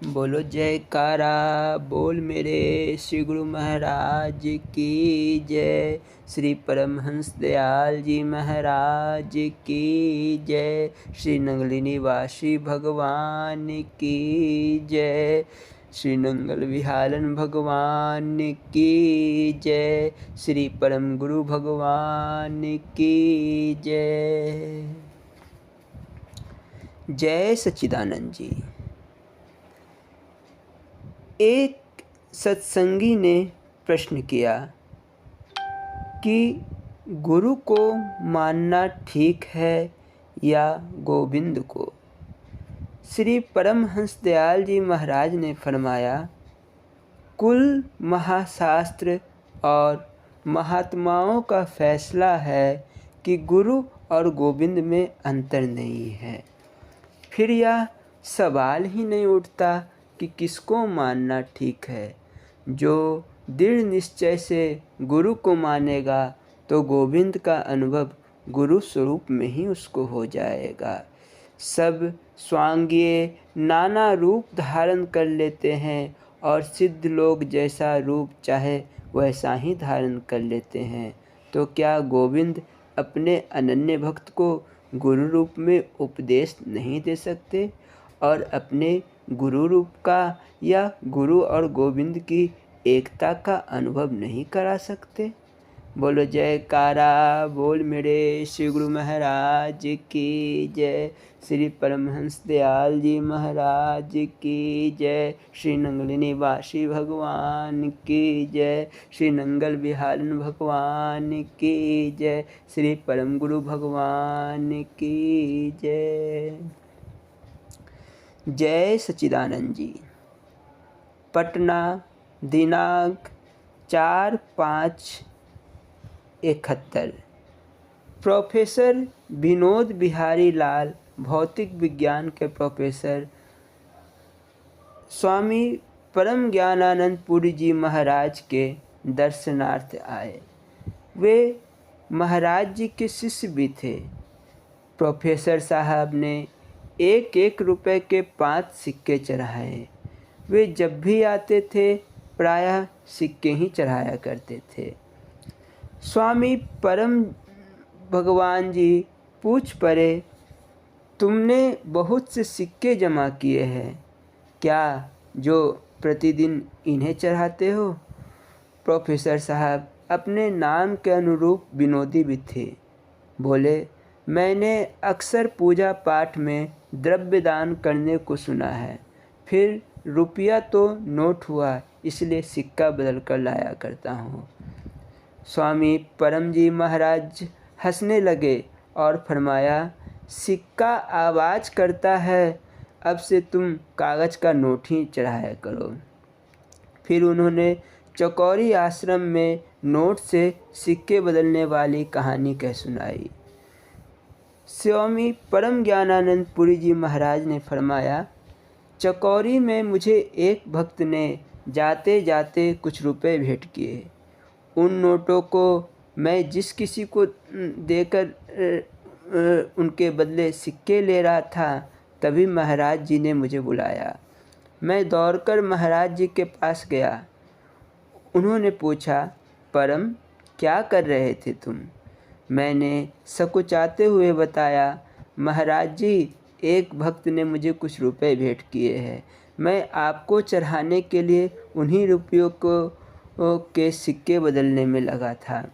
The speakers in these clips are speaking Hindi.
बोलो जयकारा बोल मेरे श्री गुरु महाराज की जय। श्री परमहंस दयाल जी महाराज की जय। श्री नंगली निवासी भगवान की जय। श्री नंगल विहारन भगवान की जय। श्री परम गुरु भगवान की जय। जय सच्चिदानंद जी। एक सत्संगी ने प्रश्न किया कि गुरु को मानना ठीक है या गोविंद को। श्री परमहंस दयाल जी महाराज ने फरमाया, कुल महाशास्त्र और महात्माओं का फैसला है कि गुरु और गोविंद में अंतर नहीं है। फिर यह सवाल ही नहीं उठता कि किसको मानना ठीक है। जो दृढ़ निश्चय से गुरु को मानेगा तो गोविंद का अनुभव गुरु स्वरूप में ही उसको हो जाएगा। सब स्वांगीय नाना रूप धारण कर लेते हैं और सिद्ध लोग जैसा रूप चाहे वैसा ही धारण कर लेते हैं, तो क्या गोविंद अपने अनन्य भक्त को गुरु रूप में उपदेश नहीं दे सकते और अपने गुरु रूप का या गुरु और गोविंद की एकता का अनुभव नहीं करा सकते? बोलो जयकारा बोल मेरे श्री गुरु महाराज की जय। श्री परमहंस दयाल जी महाराज की जय। श्री नंगल निवासी भगवान की जय। श्री नंगल विहारन भगवान की जय। श्री परम गुरु भगवान की जय। जय सच्चिदानंद जी। पटना दिनांक 4/5/71। प्रोफेसर विनोद बिहारी लाल भौतिक विज्ञान के प्रोफेसर स्वामी परम ज्ञानानंद पुरी जी महाराज के दर्शनार्थ आए। वे महाराज जी के शिष्य भी थे। प्रोफेसर साहब ने 1-1 रुपए के 5 सिक्के चढ़ाए। वे जब भी आते थे प्रायः सिक्के ही चढ़ाया करते थे। स्वामी परम भगवान जी पूछ पड़े, तुमने बहुत से सिक्के जमा किए हैं क्या जो प्रतिदिन इन्हें चढ़ाते हो? प्रोफेसर साहब अपने नाम के अनुरूप विनोदी भी थे। बोले, मैंने अक्सर पूजा पाठ में द्रव्य दान करने को सुना है। फिर रुपया तो नोट हुआ, इसलिए सिक्का बदल कर लाया करता हूँ। स्वामी परम जी महाराज हंसने लगे और फरमाया, सिक्का आवाज़ करता है, अब से तुम कागज़ का नोट ही चढ़ाया करो। फिर उन्होंने चकौरी आश्रम में नोट से सिक्के बदलने वाली कहानी कह सुनाई। स्वामी परम ज्ञानानंद पुरी जी महाराज ने फरमाया, चकौरी में मुझे एक भक्त ने जाते जाते कुछ रुपए भेंट किए। उन नोटों को मैं जिस किसी को देकर उनके बदले सिक्के ले रहा था, तभी महाराज जी ने मुझे बुलाया। मैं दौड़कर महाराज जी के पास गया। उन्होंने पूछा, परम क्या कर रहे थे तुम? मैंने सकुचाते हुए बताया, महाराज जी एक भक्त ने मुझे कुछ रुपए भेंट किए हैं। मैं आपको चढ़ाने के लिए उन्हीं रुपयों के सिक्के बदलने में लगा था।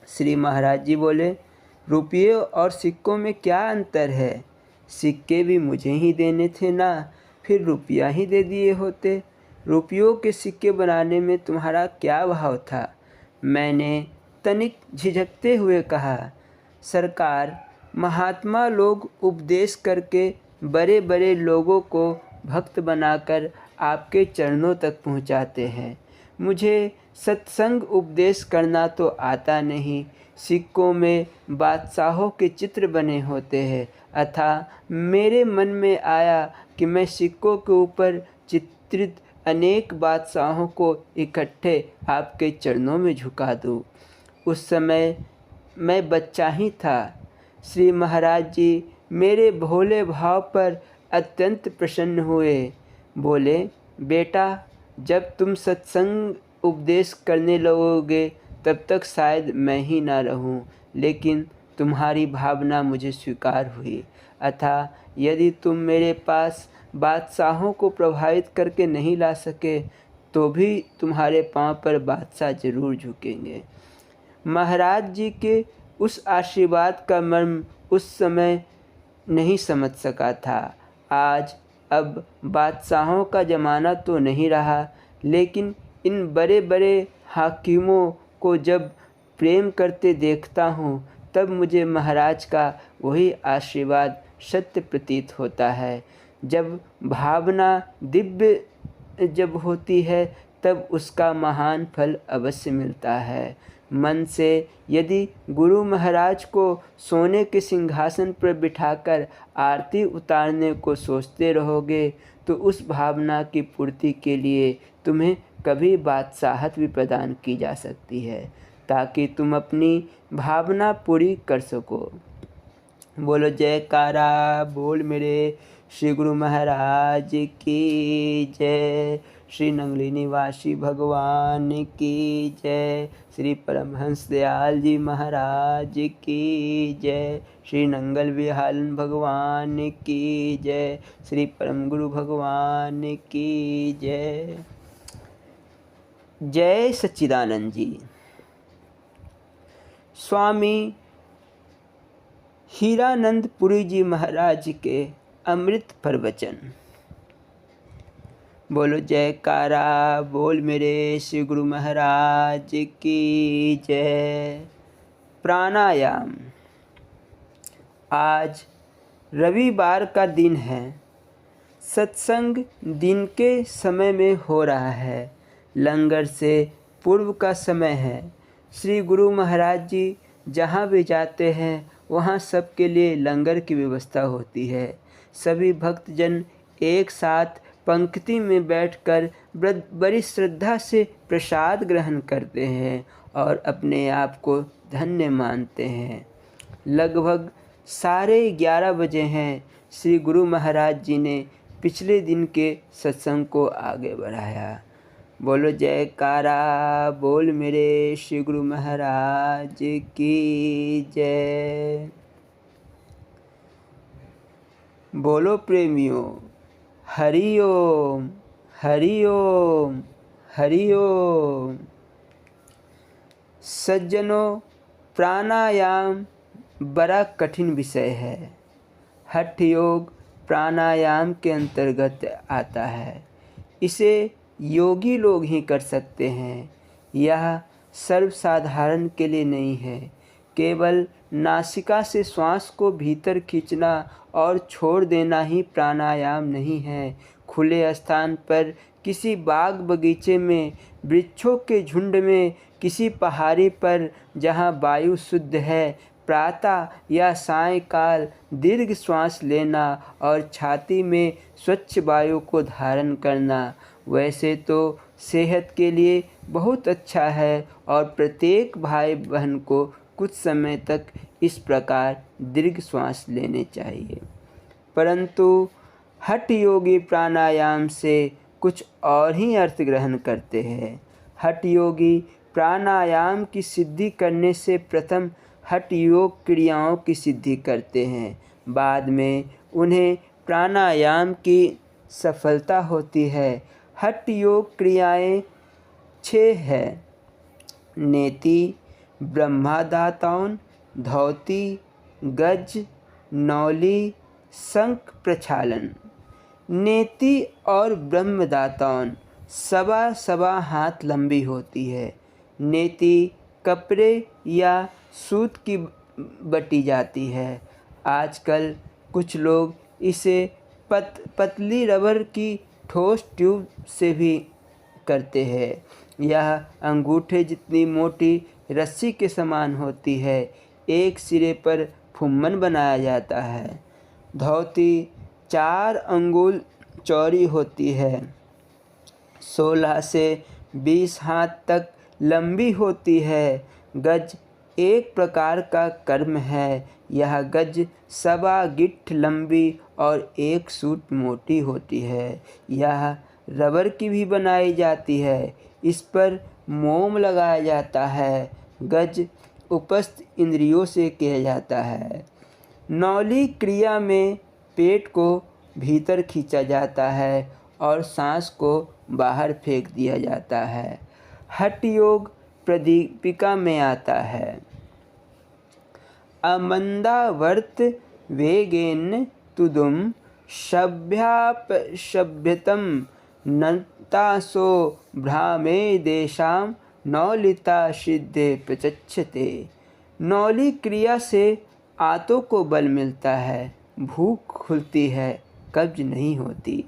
श्री महाराज जी बोले, रुपये और सिक्कों में क्या अंतर है? सिक्के भी मुझे ही देने थे ना, फिर रुपया ही दे दिए होते। रुपयों के सिक्के बनाने में तुम्हारा क्या भाव था? मैंने तनिक झिझकते हुए कहा, सरकार, महात्मा लोग उपदेश करके बड़े बड़े लोगों को भक्त बनाकर आपके चरणों तक पहुंचाते हैं। मुझे सत्संग उपदेश करना तो आता नहीं। सिक्कों में बादशाहों के चित्र बने होते हैं, अतः मेरे मन में आया कि मैं सिक्कों के ऊपर चित्रित अनेक बादशाहों को इकट्ठे आपके चरणों में झुका दूँ। उस समय मैं बच्चा ही था। श्री महाराज जी मेरे भोले भाव पर अत्यंत प्रसन्न हुए। बोले, बेटा, जब तुम सत्संग उपदेश करने लगोगे तब तक शायद मैं ही ना रहूं, लेकिन तुम्हारी भावना मुझे स्वीकार हुई। अतः यदि तुम मेरे पास बादशाहों को प्रभावित करके नहीं ला सके तो भी तुम्हारे पांव पर बादशाह जरूर झुकेंगे। महाराज जी के उस आशीर्वाद का मर्म उस समय नहीं समझ सका था। आज अब बादशाहों का ज़माना तो नहीं रहा, लेकिन इन बड़े बड़े हाकिमों को जब प्रेम करते देखता हूँ तब मुझे महाराज का वही आशीर्वाद सत्य प्रतीत होता है। जब भावना दिव्य जब होती है तब उसका महान फल अवश्य मिलता है। मन से यदि गुरु महाराज को सोने के सिंहासन पर बिठाकर आरती उतारने को सोचते रहोगे तो उस भावना की पूर्ति के लिए तुम्हें कभी बादशाहत भी प्रदान की जा सकती है, ताकि तुम अपनी भावना पूरी कर सको। बोलो जयकारा बोल मेरे श्री गुरु महाराज की जय। श्री नंगली निवासी भगवान की जय। श्री परमहंस दयाल जी महाराज की जय। श्री नंगल विहालन भगवान की जय। श्री परम गुरु भगवान की जय। जय सच्चिदानंद जी। स्वामी हीरानंद पुरी जी महाराज के अमृत प्रवचन। बोलो जयकारा बोल मेरे श्री गुरु महाराज की जय। प्राणायाम। आज रविवार का दिन है। सत्संग दिन के समय में हो रहा है। लंगर से पूर्व का समय है। श्री गुरु महाराज जी जहाँ भी जाते हैं वहाँ सबके लिए लंगर की व्यवस्था होती है। सभी भक्तजन एक साथ पंक्ति में बैठकर बड़ी श्रद्धा से प्रसाद ग्रहण करते हैं और अपने आप को धन्य मानते हैं। लगभग 11:30 बजे हैं। श्री गुरु महाराज जी ने पिछले दिन के सत्संग को आगे बढ़ाया। बोलो जयकारा बोल मेरे श्री गुरु महाराज की जय। बोलो प्रेमियों, हरि ओम हरि ओम हरि ओम। सज्जनों, प्राणायाम बड़ा कठिन विषय है। हठ योग प्राणायाम के अंतर्गत आता है। इसे योगी लोग ही कर सकते हैं। यह सर्वसाधारण के लिए नहीं है। केवल नासिका से श्वास को भीतर खींचना और छोड़ देना ही प्राणायाम नहीं है। खुले स्थान पर, किसी बाग बगीचे में, वृक्षों के झुंड में, किसी पहाड़ी पर जहाँ वायु शुद्ध है, प्रातः या सायंकाल दीर्घ श्वास लेना और छाती में स्वच्छ वायु को धारण करना वैसे तो सेहत के लिए बहुत अच्छा है और प्रत्येक भाई बहन को कुछ समय तक इस प्रकार दीर्घ श्वास लेने चाहिए। परंतु हठ योगी प्राणायाम से कुछ और ही अर्थ ग्रहण करते हैं। हठ योगी प्राणायाम की सिद्धि करने से प्रथम हठ योग क्रियाओं की सिद्धि करते हैं। बाद में उन्हें प्राणायाम की सफलता होती है। हठ योग क्रियाएं 6 है। नेति, ब्रह्मादाताउन, धौती, गज, नौली, शंख प्रक्षालन। नेति और ब्रह्मदाताउन सवा हाथ लंबी होती है। नेति कपड़े या सूत की बटी जाती है। आजकल कुछ लोग इसे पतली रबर की ठोस ट्यूब से भी करते हैं। यह अंगूठे जितनी मोटी रस्सी के समान होती है। एक सिरे पर फुम्मन बनाया जाता है। धौती 4 अंगुल चौड़ी होती है। 16 से 20 हाथ तक लंबी होती है। गज एक प्रकार का कर्म है यह गज 1.25 गिट्ठ लंबी और 1 सूत मोटी होती है। यह रबर की भी बनाई जाती है। इस पर मोम लगाया जाता है। गज उपस्थ इंद्रियों से किया जाता है। नौली क्रिया में पेट को भीतर खींचा जाता है और सांस को बाहर फेंक दिया जाता है। हठ योग प्रदीपिका में आता है। अमंदावर्त वेगेन तुदुम सभ्यापशभ्यतम नतासो भ्रामे देशाम नौलिता सिद्धे प्रचक्षते। नौली क्रिया से आंतों को बल मिलता है, भूख खुलती है, कब्ज नहीं होती।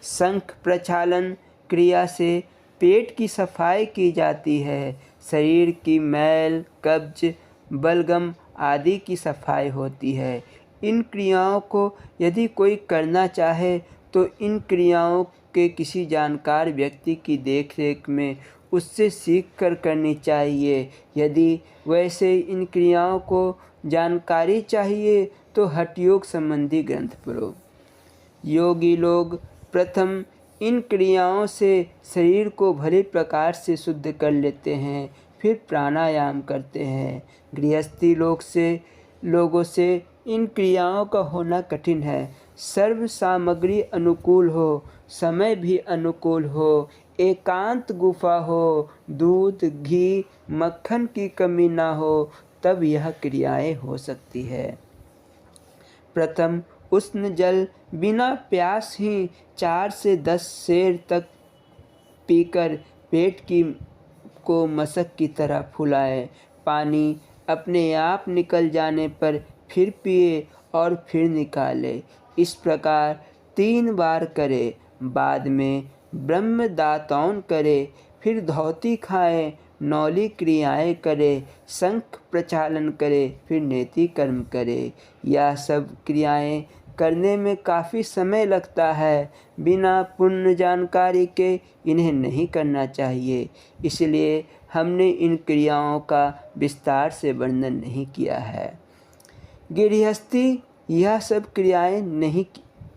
शंख प्रक्षालन क्रिया से पेट की सफाई की जाती है। शरीर की मैल, कब्ज, बलगम आदि की सफाई होती है। इन क्रियाओं को यदि कोई करना चाहे तो इन क्रियाओं के किसी जानकार व्यक्ति की देखरेख में उससे सीख कर करनी चाहिए। यदि वैसे इन क्रियाओं को जानकारी चाहिए तो हठ योग संबंधी ग्रंथ पढ़ो। योगी लोग प्रथम इन क्रियाओं से शरीर को भली प्रकार से शुद्ध कर लेते हैं, फिर प्राणायाम करते हैं। गृहस्थी लोगों से इन क्रियाओं का होना कठिन है। सर्व सामग्री अनुकूल हो, समय भी अनुकूल हो, एकांत गुफा हो, दूध, घी, मक्खन की कमी ना हो, तब यह क्रियाएं हो सकती है। प्रथम उष्ण जल बिना प्यास ही 4 से 10 सेर तक पीकर पेट को मशक की तरह फुलाएं। पानी अपने आप निकल जाने पर फिर पिए और फिर निकाले। इस प्रकार 3 बार करे। बाद में ब्रह्मदातौन करे, फिर धौती खाए, नौली क्रियाएं करे, शंख प्रक्षालन करे, फिर नेति कर्म करे। यह सब क्रियाएं करने में काफ़ी समय लगता है। बिना पूर्ण जानकारी के इन्हें नहीं करना चाहिए। इसलिए हमने इन क्रियाओं का विस्तार से वर्णन नहीं किया है। गृहस्थी यह सब क्रियाएं नहीं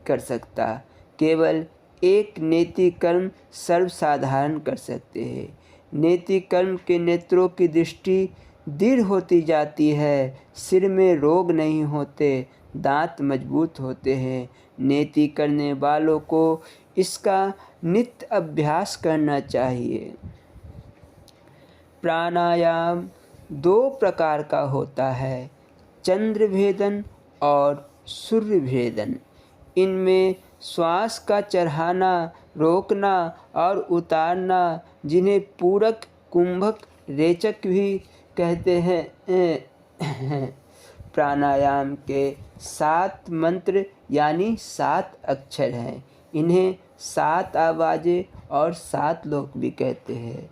कर सकता। केवल एक नेति कर्म सर्वसाधारण कर सकते हैं। नेति कर्म के नेत्रों की दृष्टि दृढ़ होती जाती है। सिर में रोग नहीं होते, दांत मजबूत होते हैं। नेति करने वालों को इसका नित्य अभ्यास करना चाहिए। प्राणायाम 2 प्रकार का होता है, चंद्र भेदन और सूर्य भेदन। इनमें श्वास का चढ़ाना, रोकना और उतारना, जिन्हें पूरक, कुंभक, रेचक भी कहते हैं। प्राणायाम के 7 मंत्र यानी 7 अक्षर हैं। इन्हें 7 आवाज़ें और 7 लोक भी कहते हैं।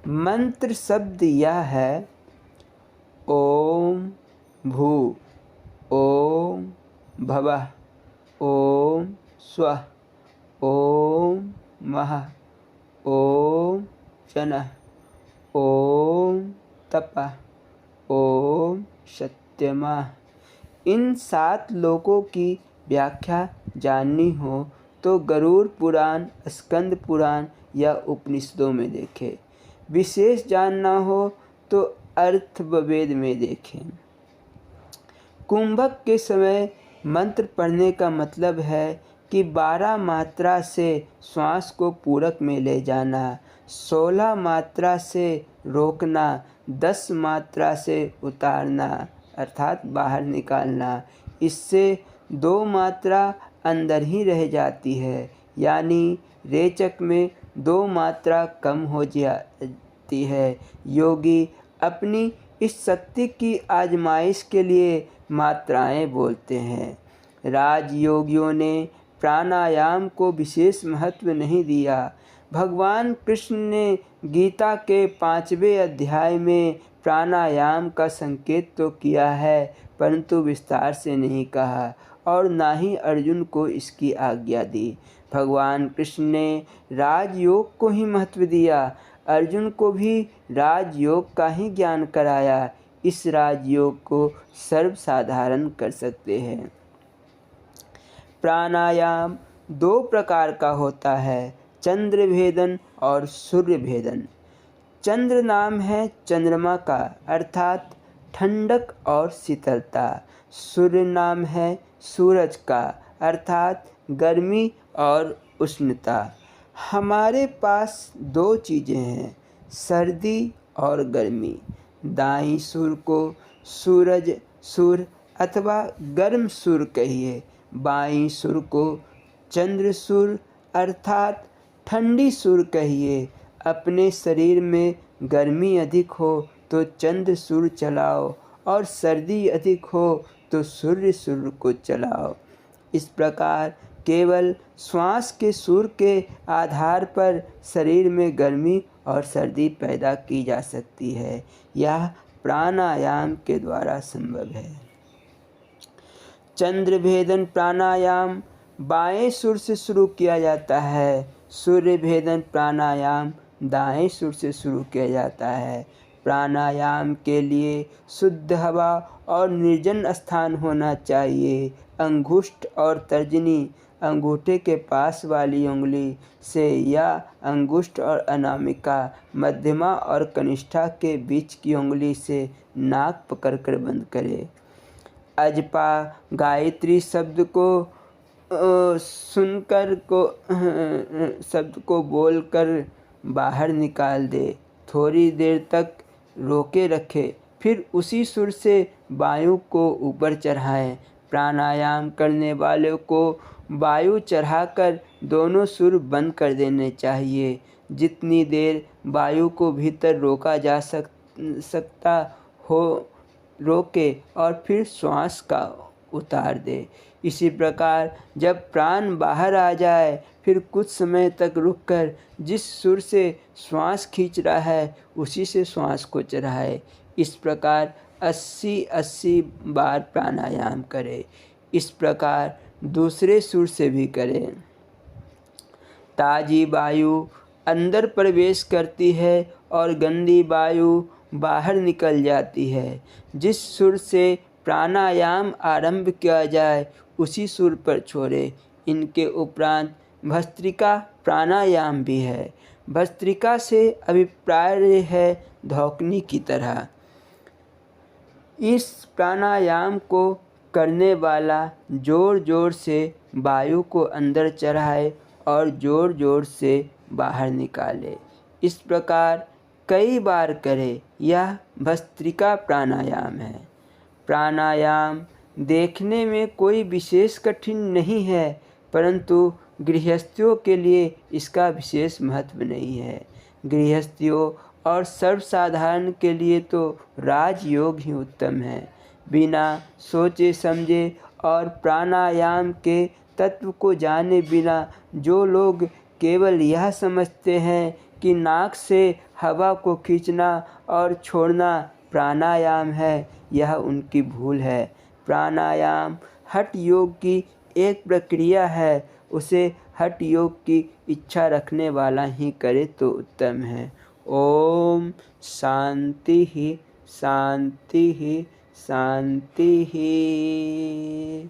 मंत्र शब्द यह है: ओम भू, ओम भवः, ओम स्वः, ओम महः, ओम जनः, ओम तपः, ओम सत्यमः। इन 7 लोकों की व्याख्या जाननी हो तो गरुड़ पुराण, स्कंद पुराण या उपनिषदों में देखें। विशेष जानना हो तो अथर्ववेद में देखें। कुंभक के समय मंत्र पढ़ने का मतलब है कि 12 मात्रा से श्वास को पूरक में ले जाना, 16 मात्रा से रोकना, 10 मात्रा से उतारना अर्थात बाहर निकालना। इससे 2 मात्रा अंदर ही रह जाती है, यानी रेचक में 2 मात्रा कम हो जाती है। योगी अपनी इस शक्ति की आजमाइश के लिए मात्राएं बोलते हैं। राजयोगियों ने प्राणायाम को विशेष महत्व नहीं दिया। भगवान कृष्ण ने गीता के 5वें अध्याय में प्राणायाम का संकेत तो किया है, परंतु विस्तार से नहीं कहा और ना ही अर्जुन को इसकी आज्ञा दी। भगवान कृष्ण ने राजयोग को ही महत्व दिया, अर्जुन को भी राजयोग का ही ज्ञान कराया। इस राजयोग को सर्वसाधारण कर सकते हैं। प्राणायाम दो प्रकार का होता है, चंद्र भेदन और सूर्य भेदन। चंद्र नाम है चंद्रमा का, अर्थात ठंडक और शीतलता। सूर्य नाम है सूरज का, अर्थात गर्मी और उष्णता। हमारे पास दो चीज़ें हैं, सर्दी और गर्मी। दाईं सुर को सूरज सुर अथवा गर्म सुर कहिए, बाईं सुर को चंद्र सुर अर्थात ठंडी सुर कहिए। अपने शरीर में गर्मी अधिक हो तो चंद्र सुर चलाओ और सर्दी अधिक हो तो सूर्य सुर को चलाओ। इस प्रकार केवल श्वास के सुर के आधार पर शरीर में गर्मी और सर्दी पैदा की जा सकती है। यह प्राणायाम के द्वारा संभव है। चंद्र भेदन प्राणायाम बाएं सुर से शुरू किया जाता है। सूर्य भेदन प्राणायाम दाएं सुर से शुरू किया जाता है। प्राणायाम के लिए शुद्ध हवा और निर्जन स्थान होना चाहिए। अंगुष्ठ और तर्जनी, अंगूठे के पास वाली उंगली से या अंगुष्ठ और अनामिका, मध्यमा और कनिष्ठा के बीच की उंगली से नाक पकड़कर बंद करें। अजपा गायत्री शब्द को शब्द को बोलकर बाहर निकाल दे। थोड़ी देर तक रोके रखे, फिर उसी सुर से वायु को ऊपर चढ़ाएं। प्राणायाम करने वाले को वायु चढ़ाकर दोनों सुर बंद कर देने चाहिए। जितनी देर वायु को भीतर रोका जा सकता हो रोके और फिर श्वास का उतार दे। इसी प्रकार जब प्राण बाहर आ जाए फिर कुछ समय तक रुककर जिस सुर से श्वास खींच रहा है उसी से श्वास को चढ़ाए। इस प्रकार 80-80 बार प्राणायाम करें। इस प्रकार दूसरे सुर से भी करें। ताज़ी वायु अंदर प्रवेश करती है और गंदी वायु बाहर निकल जाती है। जिस सुर से प्राणायाम आरंभ किया जाए उसी सुर पर छोड़े। इनके उपरांत भस्त्रिका प्राणायाम भी है। भस्त्रिका से अभिप्राय है धौकनी की तरह। इस प्राणायाम को करने वाला जोर जोर से वायु को अंदर चढ़ाए और जोर जोर से बाहर निकाले। इस प्रकार कई बार करें। यह भस्त्रिका प्राणायाम है। प्राणायाम देखने में कोई विशेष कठिन नहीं है, परंतु गृहस्थियों के लिए इसका विशेष महत्व नहीं है। गृहस्थियों और सर्वसाधारण के लिए तो राजयोग ही उत्तम है। बिना सोचे समझे और प्राणायाम के तत्व को जाने बिना जो लोग केवल यह समझते हैं कि नाक से हवा को खींचना और छोड़ना प्राणायाम है, यह उनकी भूल है। प्राणायाम हठ योग की एक प्रक्रिया है। उसे हठ योग की इच्छा रखने वाला ही करे तो उत्तम है। ओम शांति ही शांति ही शांति ही।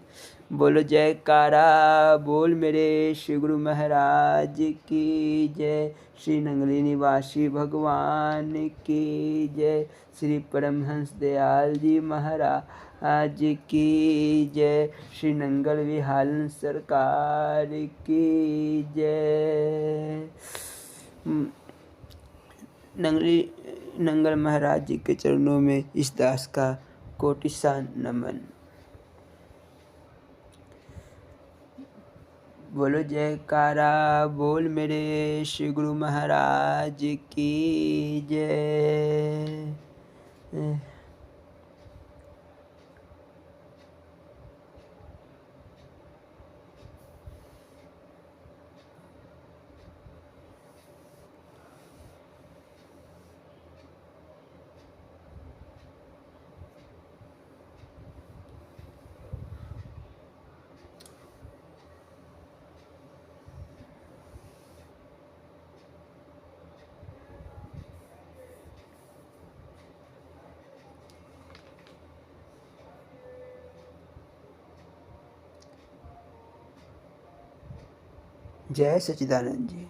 बोलो जयकारा बोल मेरे श्री गुरु महाराज की जय। श्री नंगली निवासी भगवान की जय। श्री परमहंस दयाल जी महाराज की जय। श्री नंगल विहालन सरकार की जय। नंगल महाराज जी के चरणों में इस दास का कोटिसा नमन। बोलो जयकारा बोल मेरे श्री गुरु महाराज की जय। जय सच्चिदानंद जी।